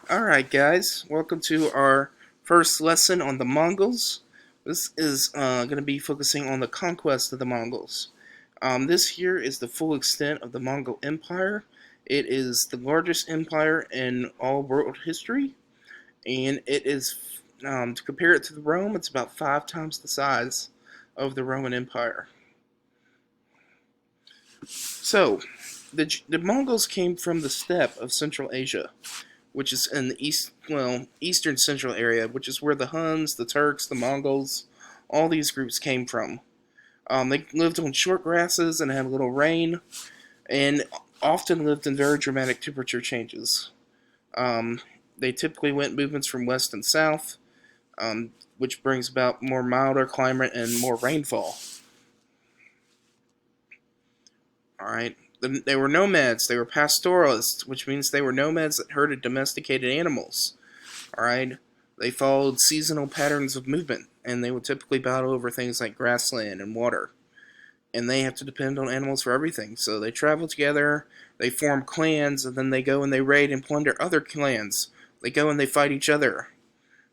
Alright guys, welcome to our first lesson on the Mongols. This is going to be focusing on the conquest of the Mongols. This here is the full extent of the Mongol Empire. It is the largest empire in all world history, and it is, to compare it to the Rome, it's about 5 times the size of the Roman Empire. So, the Mongols came from the steppe of Central Asia, which is in the eastern central area, which is where the Huns, the Turks, the Mongols, all these groups came from. They lived on short grasses and had little rain, and often lived in very dramatic temperature changes. Um, they typically went movements from west and south, which brings about more milder climate and more rainfall. All right. They were nomads. They were pastoralists, which means they were nomads that herded domesticated animals. All right. They followed seasonal patterns of movement, and they would typically battle over things like grassland and water. And they have to depend on animals for everything. So they travel together, they form clans, and then they go and they raid and plunder other clans. They go and they fight each other.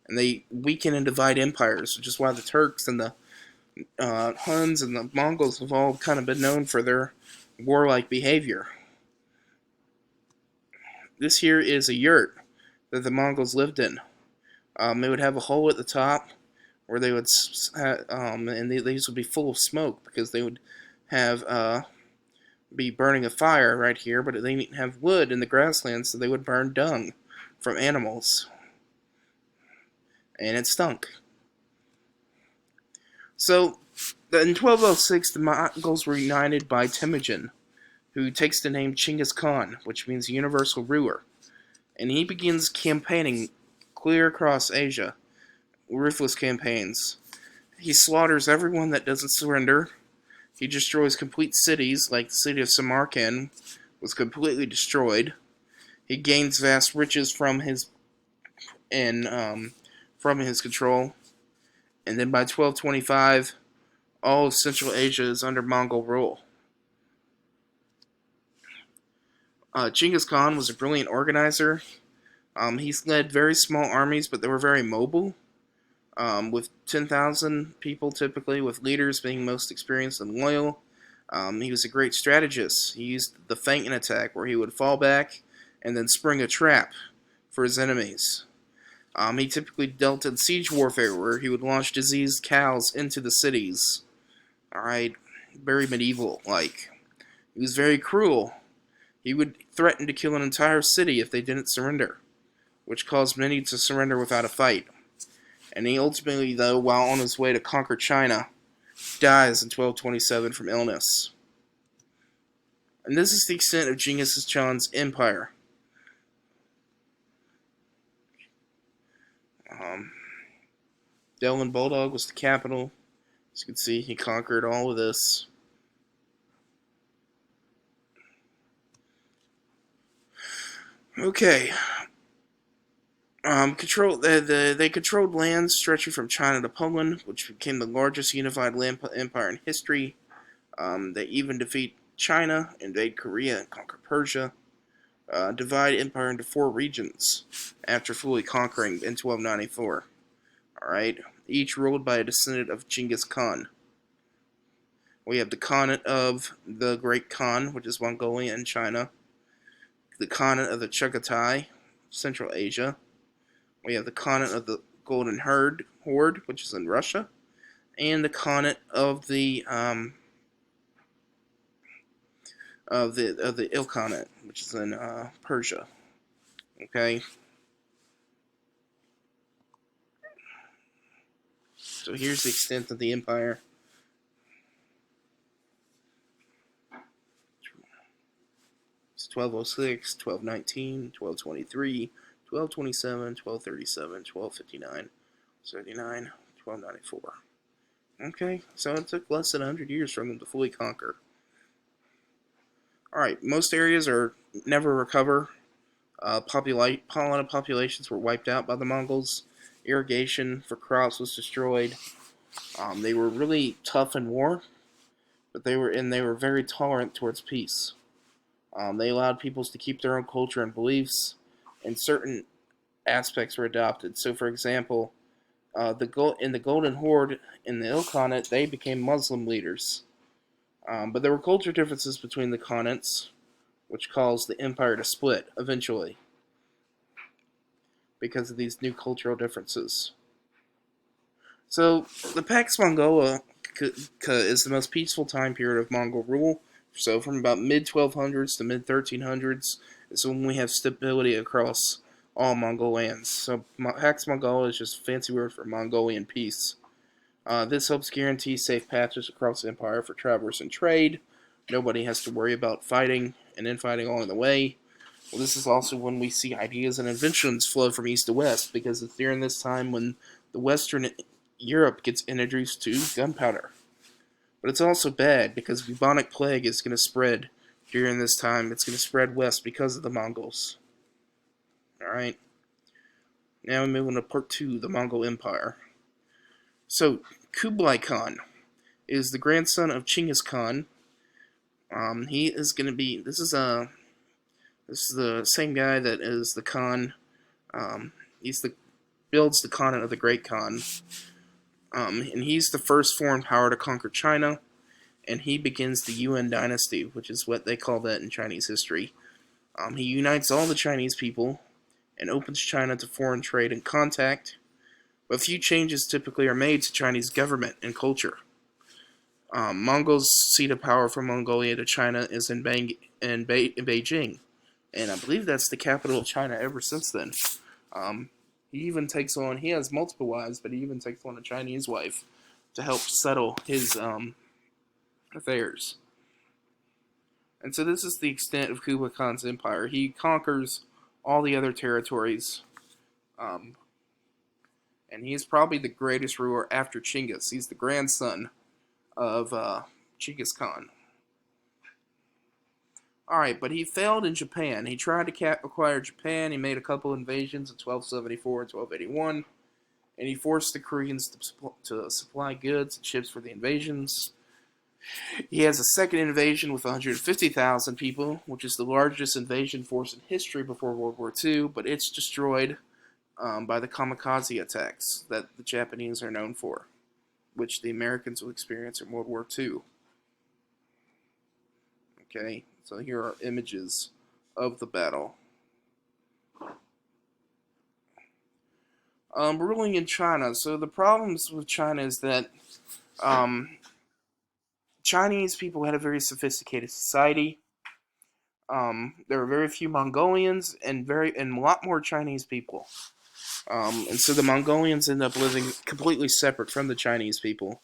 And they weaken and divide empires, which is why the Turks and the Huns and the Mongols have all kind of been known for their warlike behavior. This here is a yurt that the Mongols lived in. They would have a hole at the top where they would, and these would be full of smoke because they would have be burning a fire right here, but they didn't have wood in the grasslands, so they would burn dung from animals, and it stunk. So, in 1206, the Mongols were united by Temujin, who takes the name Chinggis Khan, which means universal ruler, and he begins campaigning clear across Asia, ruthless campaigns. He slaughters everyone that doesn't surrender. He destroys complete cities, like the city of Samarkand was completely destroyed. He gains vast riches from his control, and then by 1225, all of Central Asia is under Mongol rule. Genghis Khan was a brilliant organizer. He's led very small armies, but they were very mobile, with 10,000 people typically, with leaders being most experienced and loyal. He was a great strategist. He used the feinting attack, where he would fall back and then spring a trap for his enemies. He typically dealt in siege warfare, where he would launch diseased cows into the cities. Alright, very medieval-like. He was very cruel. He would threaten to kill an entire city if they didn't surrender, which caused many to surrender without a fight. And he ultimately, though, while on his way to conquer China, dies in 1227 from illness. And this is the extent of Genghis Khan's empire. Delhi Bulldog was the capital. As you can see, he conquered all of this. Okay. They controlled lands stretching from China to Poland, which became the largest unified land empire in history. They even defeat China, invade Korea, and conquer Persia. Divide empire into 4 regions after fully conquering in 1294. Alright, each ruled by a descendant of Genghis Khan. We have the Khanate of the Great Khan, which is Mongolia and China. The Khanate of the Chagatai, Central Asia. We have the Khanate of the Golden Horde, which is in Russia. And the Khanate of the Ilkhanate, which is in Persia. Okay. So here's the extent of the empire. It's 1206, 1219, 1223, 1227, 1237, 1259, 39, 1294. Okay, so it took less than 100 years for them to fully conquer. Alright, most areas are never recover. A lot of populations were wiped out by the Mongols. Irrigation for crops was destroyed. They were really tough in war, but they were very tolerant towards peace. They allowed peoples to keep their own culture and beliefs, and certain aspects were adopted. So, for example, in the Golden Horde in the Ilkhanate, they became Muslim leaders. But there were culture differences between the khanates, which caused the empire to split eventually because of these new cultural differences. So, the Pax Mongolia is the most peaceful time period of Mongol rule. So, from about mid 1200s to mid 1300s is when we have stability across all Mongol lands. So, Pax Mongolia is just a fancy word for Mongolian peace. This helps guarantee safe passage across the empire for travelers and trade. Nobody has to worry about fighting and infighting along the way. Well, this is also when we see ideas and inventions flow from east to west, because it's during this time when the Western Europe gets introduced to gunpowder. But it's also bad because bubonic plague is going to spread during this time. It's going to spread west because of the Mongols. Alright, now we move on to part 2, the Mongol Empire. So, Kublai Khan is the grandson of Chinggis Khan. He is going to be. This is the same guy that is the Khan. He's the builds the Khanate of the Great Khan. And he's the first foreign power to conquer China, and he begins the Yuan dynasty, which is what they call that in Chinese history. He unites all the Chinese people and opens China to foreign trade and contact, but few changes typically are made to Chinese government and culture. Mongols' seat of power from Mongolia to China is in Beijing, and I believe that's the capital of China ever since then. He has multiple wives, but he even takes on a Chinese wife to help settle his affairs. And so this is the extent of Kublai Khan's empire. He conquers all the other territories, and he is probably the greatest ruler after Chinggis. He's the grandson of Chinggis Khan. Alright, but he failed in Japan. He tried to acquire Japan. He made a couple invasions in 1274 and 1281, and he forced the Koreans to supply goods and ships for the invasions. He has a second invasion with 150,000 people, which is the largest invasion force in history before World War II, but it's destroyed by the kamikaze attacks that the Japanese are known for, which the Americans will experience in World War II. Okay, so here are images of the battle. Ruling in China. So the problems with China is that Chinese people had a very sophisticated society. There were very few Mongolians and a lot more Chinese people. And so the Mongolians end up living completely separate from the Chinese people.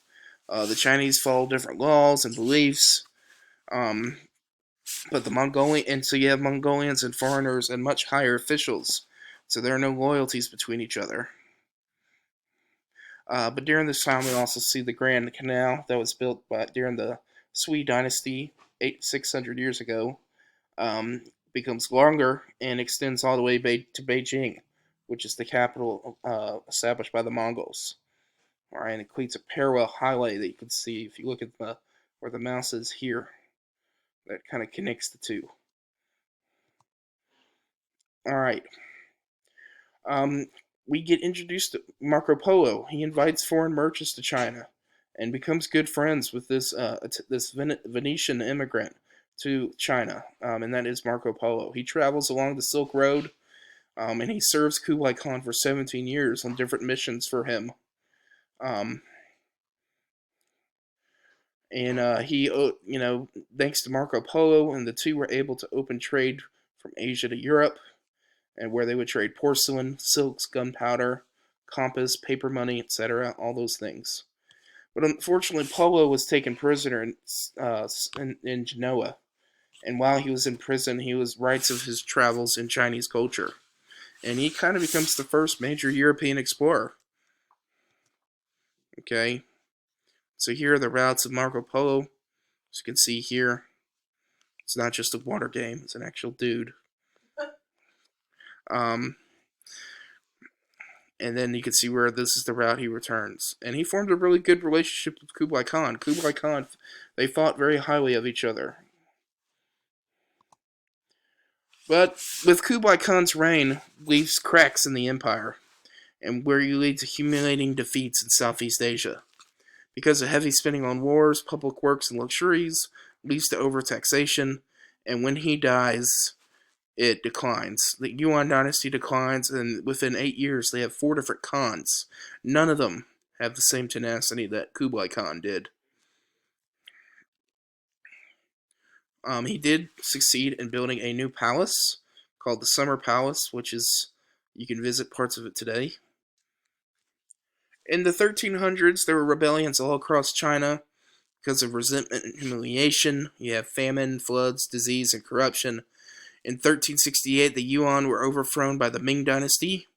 The Chinese follow different laws and beliefs. But so you have Mongolians and foreigners and much higher officials. So there are no loyalties between each other. But during this time, we also see the Grand Canal that was built during the Sui dynasty 600 years ago. Becomes longer and extends all the way to Beijing, which is the capital established by the Mongols. All right, and it creates a parallel highway that you can see if you look at where the mouse is here. That kind of connects the two. All right. We get introduced to Marco Polo. He invites foreign merchants to China and becomes good friends with this Venetian immigrant to China, and that is Marco Polo. He travels along the Silk Road, and he serves Kublai Khan for 17 years on different missions for him. Thanks to Marco Polo, and the two were able to open trade from Asia to Europe, and where they would trade porcelain, silks, gunpowder, compass, paper money, etc., all those things. But unfortunately, Polo was taken prisoner in Genoa, and while he was in prison, he writes of his travels in Chinese culture, and he kind of becomes the first major European explorer. Okay, so here are the routes of Marco Polo. As you can see here, it's not just a water game; it's an actual dude. And then you can see where this is the route he returns. And he formed a really good relationship with Kublai Khan. Kublai Khan, they fought very highly of each other. But with Kublai Khan's reign leaves cracks in the empire, and where you lead to humiliating defeats in Southeast Asia. Because of heavy spending on wars, public works, and luxuries leads to overtaxation, and when he dies, it declines. The Yuan dynasty declines, and within 8 years, they have four different Khans. None of them have the same tenacity that Kublai Khan did. He did succeed in building a new palace called the Summer Palace, which is you can visit parts of it today. In the 1300s, there were rebellions all across China because of resentment and humiliation. You have famine, floods, disease, and corruption. In 1368, the Yuan were overthrown by the Ming Dynasty.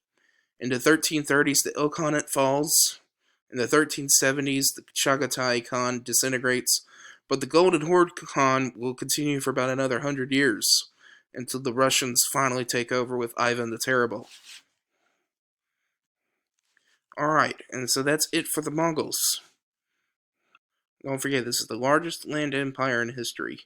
In the 1330s, the Ilkhanate falls. In the 1370s, the Chagatai Khan disintegrates. But the Golden Horde Khan will continue for about another 100 years until the Russians finally take over with Ivan the Terrible. Alright, and so that's it for the Mongols. Don't forget, this is the largest land empire in history.